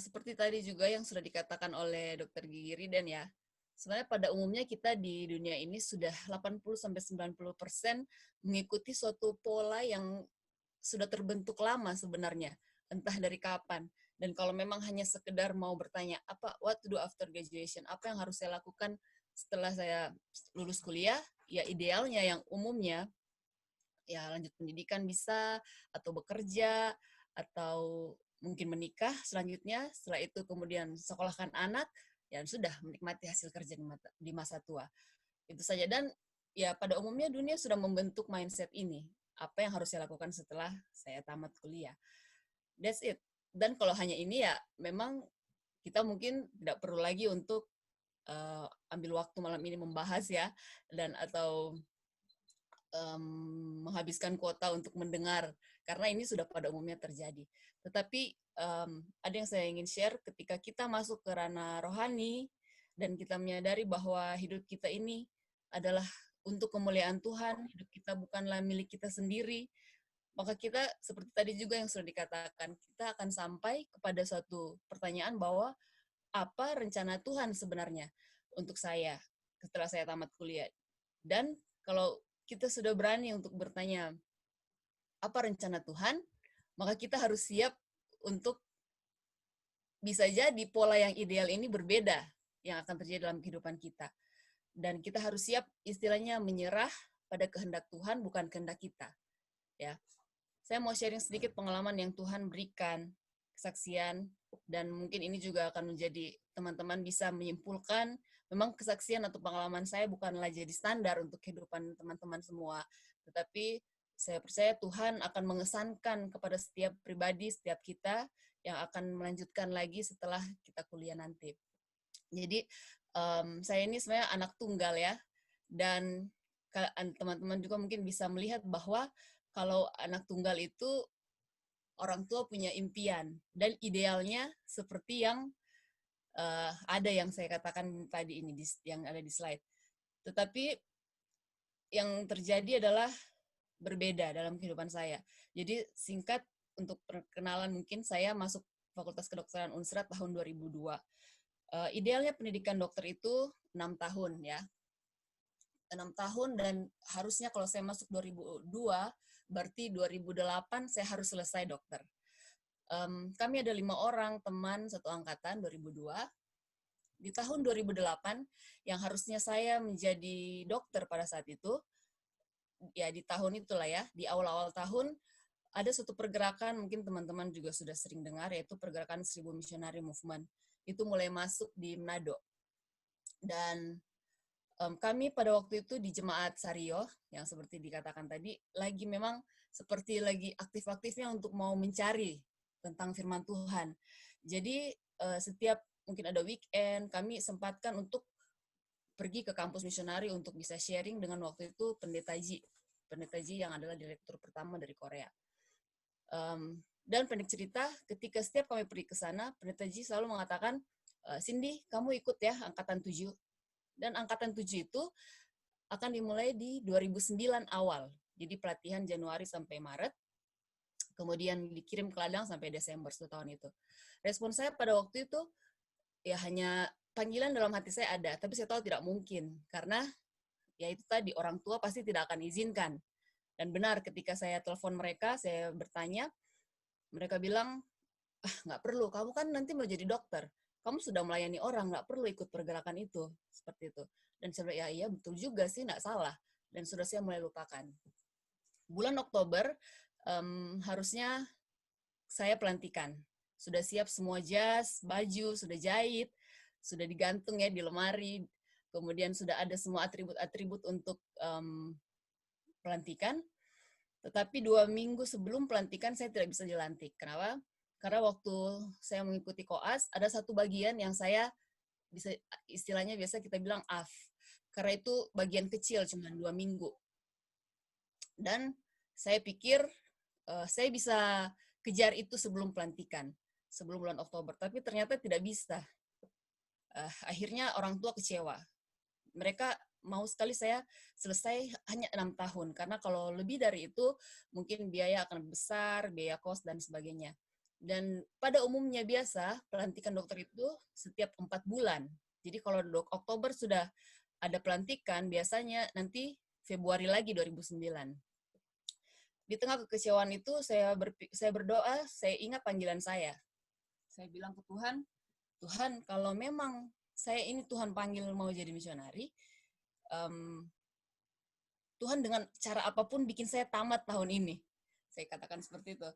seperti tadi juga yang sudah dikatakan oleh Dokter Gigi Riden ya. Sebenarnya pada umumnya kita di dunia ini sudah 80-90% mengikuti suatu pola yang sudah terbentuk lama sebenarnya, entah dari kapan. Dan kalau memang hanya sekedar mau bertanya, what to do after graduation, apa yang harus saya lakukan setelah saya lulus kuliah, ya idealnya yang umumnya, ya lanjut pendidikan bisa, atau bekerja, atau mungkin menikah selanjutnya, setelah itu kemudian sekolahkan anak, ya sudah menikmati hasil kerja di masa tua. Itu saja. Dan ya pada umumnya dunia sudah membentuk mindset ini. Apa yang harus saya lakukan setelah saya tamat kuliah. That's it. Dan kalau hanya ini ya memang kita mungkin tidak perlu lagi untuk ambil waktu malam ini membahas ya, dan atau menghabiskan kuota untuk mendengar, karena ini sudah pada umumnya terjadi. Tetapi ada yang saya ingin share, ketika kita masuk ke ranah rohani, dan kita menyadari bahwa hidup kita ini adalah untuk kemuliaan Tuhan, hidup kita bukanlah milik kita sendiri, maka kita, seperti tadi juga yang sudah dikatakan, kita akan sampai kepada suatu pertanyaan bahwa apa rencana Tuhan sebenarnya untuk saya setelah saya tamat kuliah. Dan kalau kita sudah berani untuk bertanya apa rencana Tuhan, maka kita harus siap untuk bisa jadi pola yang ideal ini berbeda yang akan terjadi dalam kehidupan kita. Dan kita harus siap istilahnya menyerah pada kehendak Tuhan, bukan kehendak kita. Ya, saya mau sharing sedikit pengalaman yang Tuhan berikan, kesaksian, dan mungkin ini juga akan menjadi teman-teman bisa menyimpulkan, memang kesaksian atau pengalaman saya bukanlah jadi standar untuk kehidupan teman-teman semua, tetapi saya percaya Tuhan akan mengesankan kepada setiap pribadi, setiap kita yang akan melanjutkan lagi setelah kita kuliah nanti. Jadi saya ini sebenarnya anak tunggal ya, dan teman-teman juga mungkin bisa melihat bahwa kalau anak tunggal itu orang tua punya impian dan idealnya seperti yang ada yang saya katakan tadi ini yang ada di slide. Tetapi yang terjadi adalah berbeda dalam kehidupan saya. Jadi singkat untuk perkenalan, mungkin saya masuk Fakultas Kedokteran Unsrat tahun 2002. Idealnya pendidikan dokter itu 6 tahun ya. 6 tahun, dan harusnya kalau saya masuk 2002, berarti 2008 saya harus selesai dokter. Kami ada 5 orang teman satu angkatan 2002. Di tahun 2008, yang harusnya saya menjadi dokter pada saat itu, ya di tahun itulah ya, di awal-awal tahun, ada suatu pergerakan, mungkin teman-teman juga sudah sering dengar, yaitu pergerakan 1000 Missionary Movement. Itu mulai masuk di Manado. Dan kami pada waktu itu di Jemaat Sario, yang seperti dikatakan tadi, lagi memang seperti lagi aktif-aktifnya untuk mau mencari tentang firman Tuhan. Jadi setiap mungkin ada weekend, kami sempatkan untuk pergi ke kampus misionari untuk bisa sharing dengan waktu itu Pendeta Ji yang adalah direktur pertama dari Korea. Dan pendek cerita, ketika setiap kami pergi ke sana, Pendeta Ji selalu mengatakan, Cindy, kamu ikut ya angkatan 7. Dan angkatan 7 itu akan dimulai di 2009 awal. Jadi pelatihan Januari sampai Maret, kemudian dikirim ke ladang sampai Desember 1 tahun itu. Respon saya pada waktu itu, ya hanya panggilan dalam hati saya ada, tapi saya tahu tidak mungkin, karena ya itu tadi, orang tua pasti tidak akan izinkan. Dan benar, ketika saya telepon mereka, saya bertanya, mereka bilang, nggak perlu, kamu kan nanti mau jadi dokter, kamu sudah melayani orang, nggak perlu ikut pergerakan itu, seperti itu. Dan saya bilang, ya iya betul juga sih, nggak salah. Dan sudah saya mulai lupakan. Bulan Oktober, harusnya saya pelantikan. Sudah siap semua jas, baju, sudah jahit, sudah digantung ya di lemari, kemudian sudah ada semua atribut-atribut untuk pelantikan. Tetapi 2 minggu sebelum pelantikan saya tidak bisa dilantik. Kenapa? Karena waktu saya mengikuti koas, ada satu bagian yang saya bisa, istilahnya biasa kita bilang AF. Karena itu bagian kecil, cuma 2 minggu. Dan saya pikir saya bisa kejar itu sebelum pelantikan, sebelum bulan Oktober. Tapi ternyata tidak bisa. Akhirnya orang tua kecewa. Mereka mau sekali saya selesai hanya 6 tahun, karena kalau lebih dari itu mungkin biaya akan besar, biaya kos dan sebagainya. Dan pada umumnya biasa pelantikan dokter itu setiap 4 bulan. Jadi kalau Oktober sudah ada pelantikan, biasanya nanti Februari lagi 2009. Di tengah kekecewaan itu saya berdoa, saya ingat panggilan saya. Saya bilang ke Tuhan, Tuhan kalau memang saya ini Tuhan panggil mau jadi misionari, Tuhan dengan cara apapun bikin saya tamat tahun ini. Saya katakan seperti itu.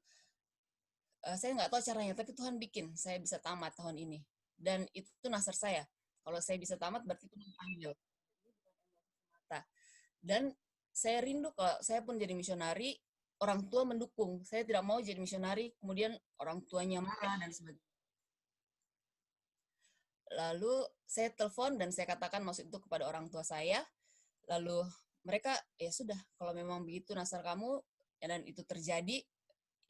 Saya nggak tahu caranya, tapi Tuhan bikin saya bisa tamat tahun ini. Dan itu nasar saya. Kalau saya bisa tamat, berarti Tuhan panggil. Dan saya rindu kalau saya pun jadi misionari, orang tua mendukung. Saya tidak mau jadi misionari, kemudian orang tuanya marah dan sebagainya. Lalu saya telepon dan saya katakan maksud itu kepada orang tua saya. Lalu mereka, ya sudah, kalau memang begitu nasar kamu, dan itu terjadi,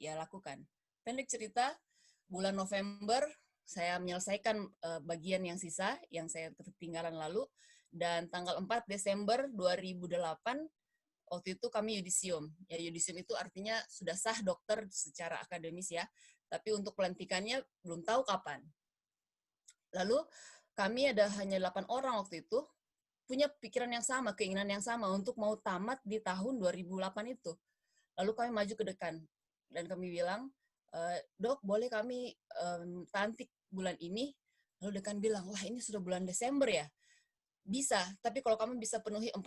ya lakukan. Pendek cerita, bulan November saya menyelesaikan bagian yang sisa, yang saya ketinggalan lalu, dan tanggal 4 Desember 2008, waktu itu kami yudisium. Ya, yudisium itu artinya sudah sah dokter secara akademis ya, tapi untuk pelantikannya belum tahu kapan. Lalu kami ada hanya 8 orang waktu itu, punya pikiran yang sama, keinginan yang sama untuk mau tamat di tahun 2008 itu. Lalu kami maju ke dekan dan kami bilang, dok boleh kami tantik bulan ini? Lalu dekan bilang, wah ini sudah bulan Desember ya? Bisa, tapi kalau kamu bisa penuhi 40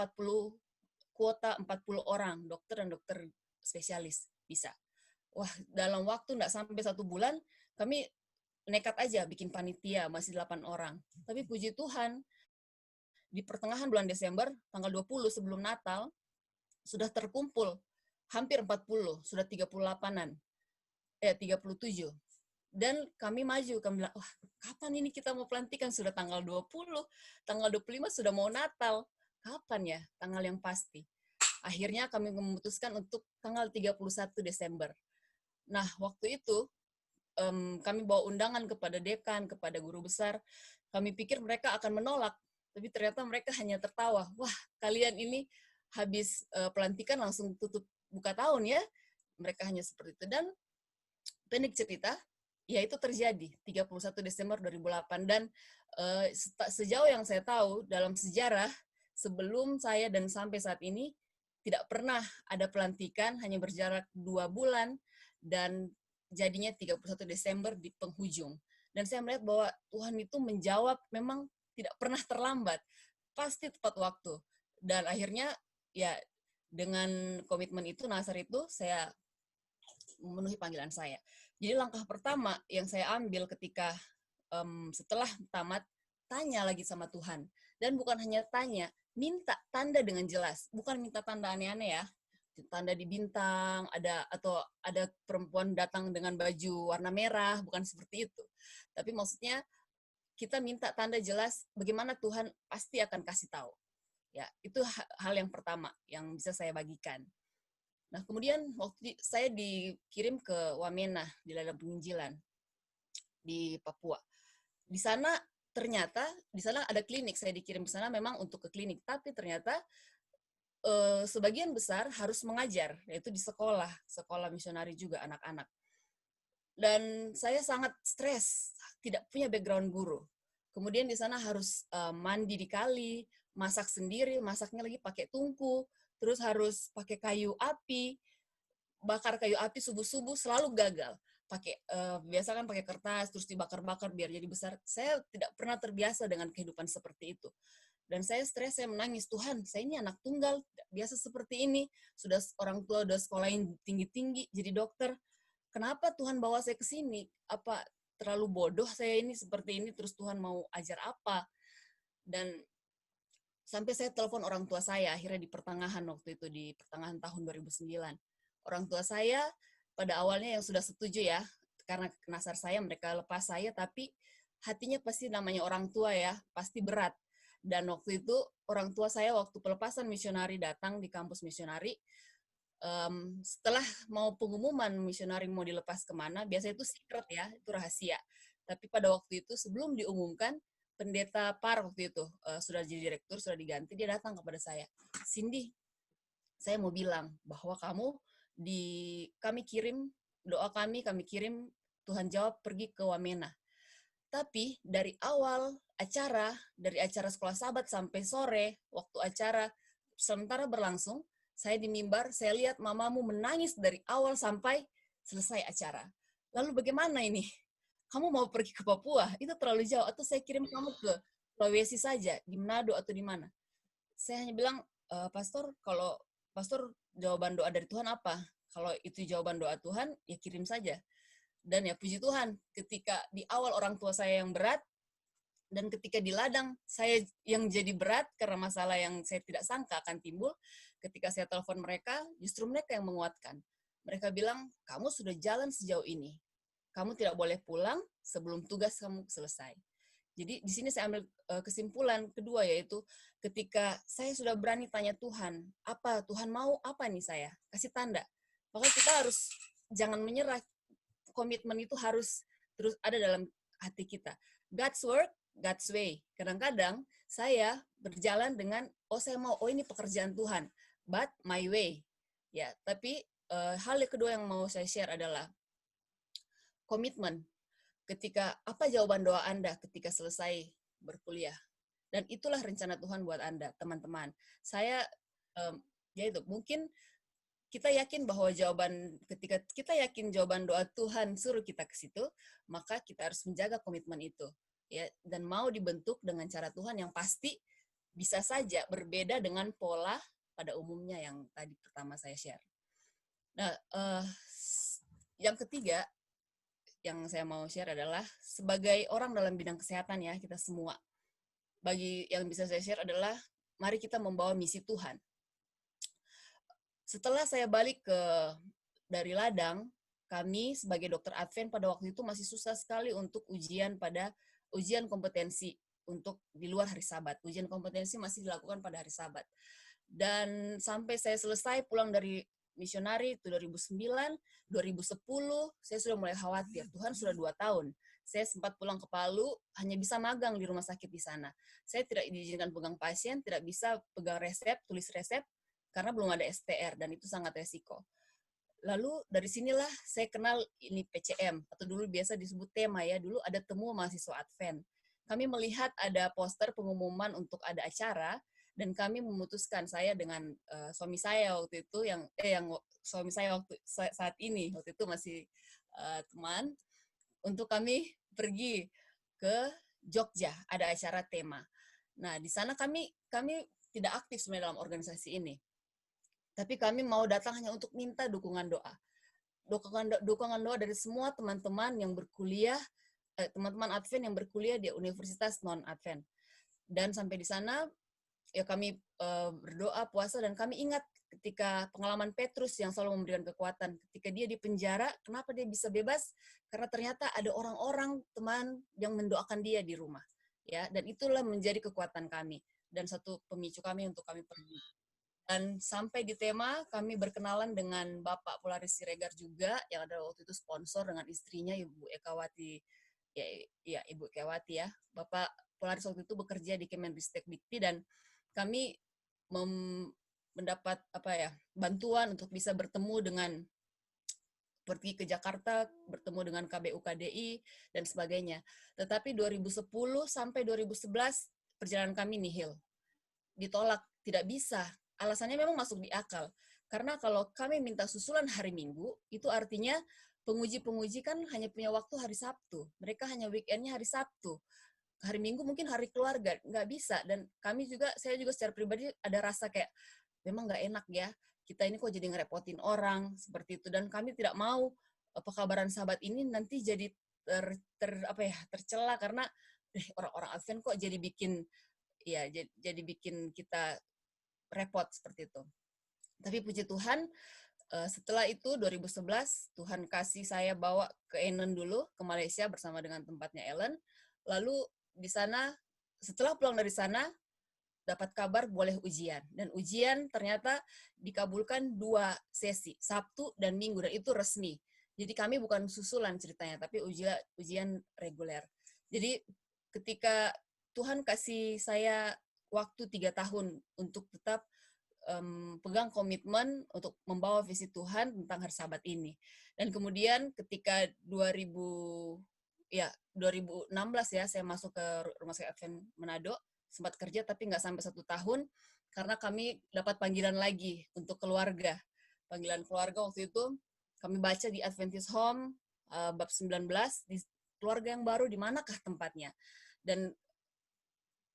kuota 40 orang, dokter dan dokter spesialis, bisa. Wah, dalam waktu nggak sampai 1 bulan, kami nekat aja bikin panitia, masih 8 orang. Tapi puji Tuhan, di pertengahan bulan Desember, tanggal 20 sebelum Natal, sudah terkumpul hampir 40, sudah 38-an. 37. Dan kami maju, kami bilang, wah kapan ini kita mau pelantikan? Sudah tanggal 20, tanggal 25 sudah mau Natal. Kapan ya tanggal yang pasti? Akhirnya kami memutuskan untuk tanggal 31 Desember. Nah, waktu itu kami bawa undangan kepada dekan, kepada guru besar. Kami pikir mereka akan menolak, tapi ternyata mereka hanya tertawa. Wah, kalian ini habis pelantikan langsung tutup buka tahun ya. Mereka hanya seperti itu. Dan pendek cerita, ya itu terjadi 31 Desember 2008. Dan sejauh yang saya tahu, dalam sejarah, sebelum saya dan sampai saat ini, tidak pernah ada pelantikan, hanya berjarak 2 bulan, dan jadinya 31 Desember di penghujung. Dan saya melihat bahwa Tuhan itu menjawab memang tidak pernah terlambat, pasti tepat waktu. Dan akhirnya ya dengan komitmen itu, nasar itu, saya memenuhi panggilan saya. Jadi langkah pertama yang saya ambil ketika setelah tamat, tanya lagi sama Tuhan. Dan bukan hanya tanya, minta tanda dengan jelas. Bukan minta tanda aneh-aneh ya. Tanda di bintang, atau ada perempuan datang dengan baju warna merah, bukan seperti itu. Tapi maksudnya kita minta tanda jelas bagaimana Tuhan pasti akan kasih tahu. Ya, itu hal yang pertama yang bisa saya bagikan. Nah, kemudian waktu saya dikirim ke Wamena di ladang penginjilan di Papua. Di sana ternyata di sana ada klinik, saya dikirim ke sana memang untuk ke klinik, tapi ternyata sebagian besar harus mengajar, yaitu di sekolah misionari juga anak-anak. Dan saya sangat stres, tidak punya background guru. Kemudian di sana harus mandi di kali, masak sendiri, masaknya lagi pakai tungku, terus harus pakai kayu api, bakar kayu api subuh-subuh selalu gagal. Biasa kan pakai kertas terus dibakar-bakar biar jadi besar. Saya tidak pernah terbiasa dengan kehidupan seperti itu. Dan saya stres, saya menangis, Tuhan, saya ini anak tunggal, tidak biasa seperti ini. Sudah orang tua udah sekolahin tinggi-tinggi jadi dokter. Kenapa Tuhan bawa saya ke sini? Apa terlalu bodoh saya ini seperti ini, terus Tuhan mau ajar apa? Dan sampai saya telepon orang tua saya akhirnya di pertengahan waktu itu, di pertengahan tahun 2009. Orang tua saya pada awalnya yang sudah setuju ya, karena nasar saya mereka lepas saya, tapi hatinya pasti namanya orang tua ya, pasti berat. Dan waktu itu orang tua saya waktu pelepasan misionari datang di kampus misionari, setelah mau pengumuman misionari mau dilepas kemana, biasanya itu secret ya, itu rahasia. Tapi pada waktu itu sebelum diumumkan, pendeta Par waktu itu sudah jadi direktur, sudah diganti, dia datang kepada saya, Cindy, saya mau bilang bahwa kami kirim doa kami kirim Tuhan jawab pergi ke Wamena. Tapi dari dari acara sekolah sahabat sampai sore, waktu acara sementara berlangsung, saya di mimbar, saya lihat mamamu menangis dari awal sampai selesai acara. Lalu bagaimana ini? Kamu mau pergi ke Papua? Itu terlalu jauh. Atau saya kirim kamu ke Sulawesi saja, di Manado atau di mana? Saya hanya bilang, Pastor, kalau Pastor jawaban doa dari Tuhan apa? Kalau itu jawaban doa Tuhan, ya kirim saja. Dan ya puji Tuhan, ketika di awal orang tua saya yang berat, dan ketika di ladang saya yang jadi berat karena masalah yang saya tidak sangka akan timbul, ketika saya telepon mereka, justru mereka yang menguatkan. Mereka bilang, kamu sudah jalan sejauh ini. Kamu tidak boleh pulang sebelum tugas kamu selesai. Jadi di sini saya ambil kesimpulan kedua, yaitu ketika saya sudah berani tanya Tuhan, apa Tuhan mau apa nih saya? Kasih tanda. Maka kita harus jangan menyerah. Komitmen itu harus terus ada dalam hati kita. God's work, God's way. Kadang-kadang saya berjalan dengan, saya mau, ini pekerjaan Tuhan, but my way. Ya, tapi hal yang kedua yang mau saya share adalah komitmen. Ketika apa jawaban doa Anda ketika selesai berkuliah? Dan itulah rencana Tuhan buat Anda, teman-teman. Saya, ya itu, mungkin kita yakin bahwa ketika kita yakin jawaban doa Tuhan suruh kita ke situ, maka kita harus menjaga komitmen itu, ya, dan mau dibentuk dengan cara Tuhan yang pasti bisa saja berbeda dengan pola pada umumnya yang tadi pertama saya share. Nah, yang ketiga yang saya mau share adalah sebagai orang dalam bidang kesehatan, ya, kita semua. Bagi yang bisa saya share adalah mari kita membawa misi Tuhan. Setelah saya balik dari ladang, kami sebagai dokter Advent pada waktu itu masih susah sekali untuk ujian kompetensi untuk di luar hari Sabat. Ujian kompetensi masih dilakukan pada hari Sabat. Dan sampai saya selesai pulang dari misionari itu 2009, 2010, saya sudah mulai khawatir. Tuhan sudah 2 tahun. Saya sempat pulang ke Palu, hanya bisa magang di rumah sakit di sana. Saya tidak diizinkan pegang pasien, tidak bisa pegang resep, tulis resep, karena belum ada STR, dan itu sangat resiko. Lalu dari sinilah saya kenal ini PCM, atau dulu biasa disebut tema, ya. Dulu ada temu mahasiswa Advent. Kami melihat ada poster pengumuman untuk ada acara, dan kami memutuskan, saya dengan suami saya waktu itu, yang suami saya saat ini, waktu itu masih teman, untuk kami pergi ke Jogja, ada acara tema. Nah, di sana kami tidak aktif sebenarnya dalam organisasi ini. Tapi kami mau datang hanya untuk minta dukungan doa. Dukungan doa dari semua teman-teman yang berkuliah, teman-teman Advent yang berkuliah di universitas non-Advent. Dan sampai di sana, ya kami berdoa, puasa, dan kami ingat ketika pengalaman Petrus yang selalu memberikan kekuatan. Ketika dia di penjara, kenapa dia bisa bebas? Karena ternyata ada orang-orang, teman, yang mendoakan dia di rumah. Ya, dan itulah menjadi kekuatan kami. Dan satu pemicu kami untuk kami pergi. Dan sampai di tema, kami berkenalan dengan Bapak Polaris Siregar juga, yang ada waktu itu sponsor dengan istrinya, Ibu Ekawati, ya Ibu Ekawati, ya. Bapak Polaris waktu itu bekerja di Kemendristek Dikti, dan kami mendapat bantuan untuk bisa bertemu dengan, pergi ke Jakarta, bertemu dengan KBU KDI, dan sebagainya. Tetapi 2010 sampai 2011, perjalanan kami nihil. Ditolak, tidak bisa. Alasannya memang masuk di akal. Karena kalau kami minta susulan hari Minggu, itu artinya penguji-penguji kan hanya punya waktu hari Sabtu. Mereka hanya weekend-nya hari Sabtu. Hari Minggu mungkin hari keluarga, nggak bisa. Dan saya juga secara pribadi ada rasa kayak, memang nggak enak ya, kita ini kok jadi ngerepotin orang, seperti itu. Dan kami tidak mau pekabaran sahabat ini nanti jadi tercela, karena orang-orang Advent kok jadi bikin kita repot seperti itu. Tapi puji Tuhan, setelah itu 2011 Tuhan kasih saya bawa ke Enen dulu, ke Malaysia bersama dengan tempatnya Ellen. Lalu di sana, setelah pulang dari sana, dapat kabar boleh ujian. Dan ujian ternyata dikabulkan 2 sesi, Sabtu dan Minggu, dan itu resmi. Jadi kami bukan susulan ceritanya, tapi ujian reguler. Jadi ketika Tuhan kasih saya waktu 3 tahun untuk tetap pegang komitmen untuk membawa visi Tuhan tentang Hari Sabat ini. Dan kemudian ketika 2016 ya, saya masuk ke Rumah Sakit Advent Manado, sempat kerja tapi nggak sampai 1 tahun, karena kami dapat panggilan lagi untuk keluarga. Panggilan keluarga waktu itu, kami baca di Adventist Home, bab 19, di keluarga yang baru, di manakah tempatnya? Dan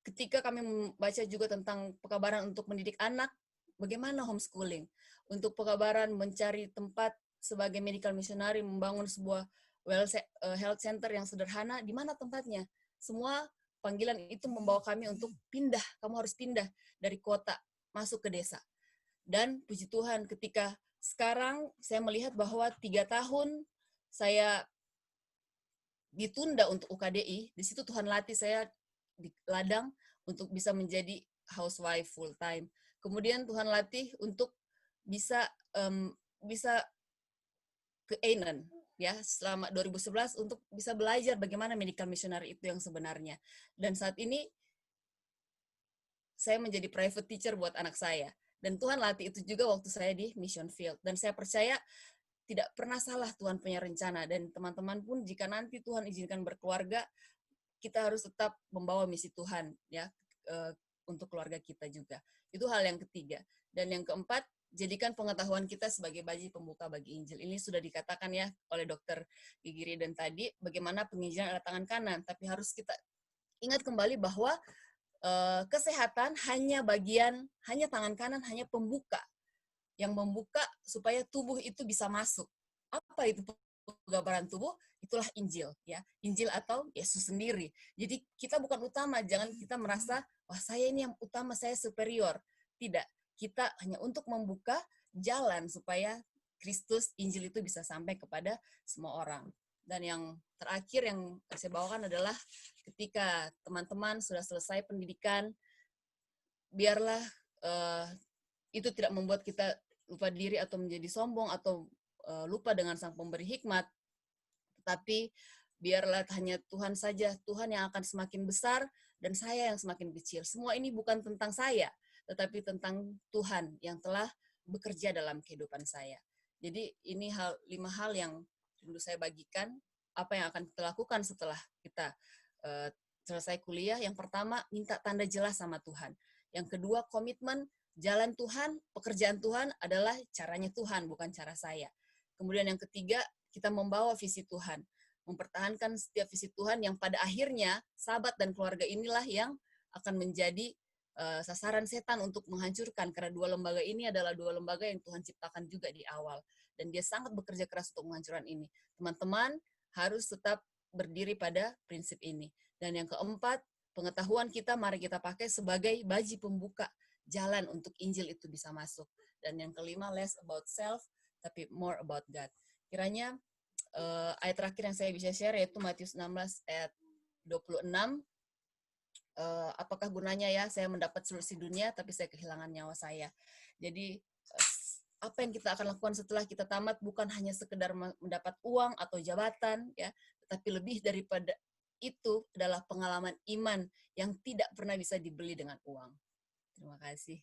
ketika kami membaca juga tentang pekabaran untuk mendidik anak, bagaimana homeschooling? Untuk pekabaran mencari tempat sebagai medical missionary, membangun sebuah health center yang sederhana, di mana tempatnya? Semua panggilan itu membawa kami untuk pindah, kamu harus pindah dari kota, masuk ke desa. Dan puji Tuhan, ketika sekarang saya melihat bahwa 3 tahun saya ditunda untuk UKDI, di situ Tuhan latih saya di ladang untuk bisa menjadi housewife full time. Kemudian Tuhan latih untuk bisa bisa ke Einan ya selama 2011 untuk bisa belajar bagaimana medical missionary itu yang sebenarnya. Dan saat ini saya menjadi private teacher buat anak saya. Dan Tuhan latih itu juga waktu saya di mission field. Dan saya percaya tidak pernah salah Tuhan punya rencana. Dan teman-teman pun jika nanti Tuhan izinkan berkeluarga, kita harus tetap membawa misi Tuhan ya untuk keluarga kita juga. Itu hal yang ketiga. Dan yang keempat, jadikan pengetahuan kita sebagai baji pembuka bagi Injil. Ini sudah dikatakan ya oleh Dr. Gigi Riden tadi, bagaimana penginjilan adalah tangan kanan, tapi harus kita ingat kembali bahwa kesehatan hanya tangan kanan, hanya pembuka. Yang membuka supaya tubuh itu bisa masuk. Apa itu penggambaran tubuh? Itulah Injil, ya. Injil atau Yesus sendiri. Jadi kita bukan utama, jangan kita merasa, wah saya ini yang utama, saya superior. Tidak, kita hanya untuk membuka jalan supaya Kristus, Injil itu bisa sampai kepada semua orang. Dan yang terakhir yang saya bawakan adalah ketika teman-teman sudah selesai pendidikan, biarlah itu tidak membuat kita lupa diri atau menjadi sombong atau lupa dengan Sang Pemberi hikmat, tetapi biarlah hanya Tuhan saja, Tuhan yang akan semakin besar dan saya yang semakin kecil. Semua ini bukan tentang saya, tetapi tentang Tuhan yang telah bekerja dalam kehidupan saya. Jadi ini 5 hal yang dulu saya bagikan, apa yang akan kita lakukan setelah kita selesai kuliah. Yang pertama, minta tanda jelas sama Tuhan. Yang kedua, komitmen jalan Tuhan, pekerjaan Tuhan adalah caranya Tuhan, bukan cara saya. Kemudian yang ketiga, kita membawa visi Tuhan. Mempertahankan setiap visi Tuhan yang pada akhirnya sahabat dan keluarga inilah yang akan menjadi sasaran setan untuk menghancurkan. Karena 2 lembaga ini adalah 2 lembaga yang Tuhan ciptakan juga di awal. Dan dia sangat bekerja keras untuk menghancurkan ini. Teman-teman harus tetap berdiri pada prinsip ini. Dan yang keempat, pengetahuan kita mari kita pakai sebagai baji pembuka jalan untuk Injil itu bisa masuk. Dan yang kelima, less about self, tapi more about God. Kiranya ayat terakhir yang saya bisa share yaitu Matius 16 ayat 26. Apakah gunanya ya saya mendapat seluruh dunia tapi saya kehilangan nyawa saya. Jadi apa yang kita akan lakukan setelah kita tamat bukan hanya sekedar mendapat uang atau jabatan ya, tetapi lebih daripada itu adalah pengalaman iman yang tidak pernah bisa dibeli dengan uang. Terima kasih.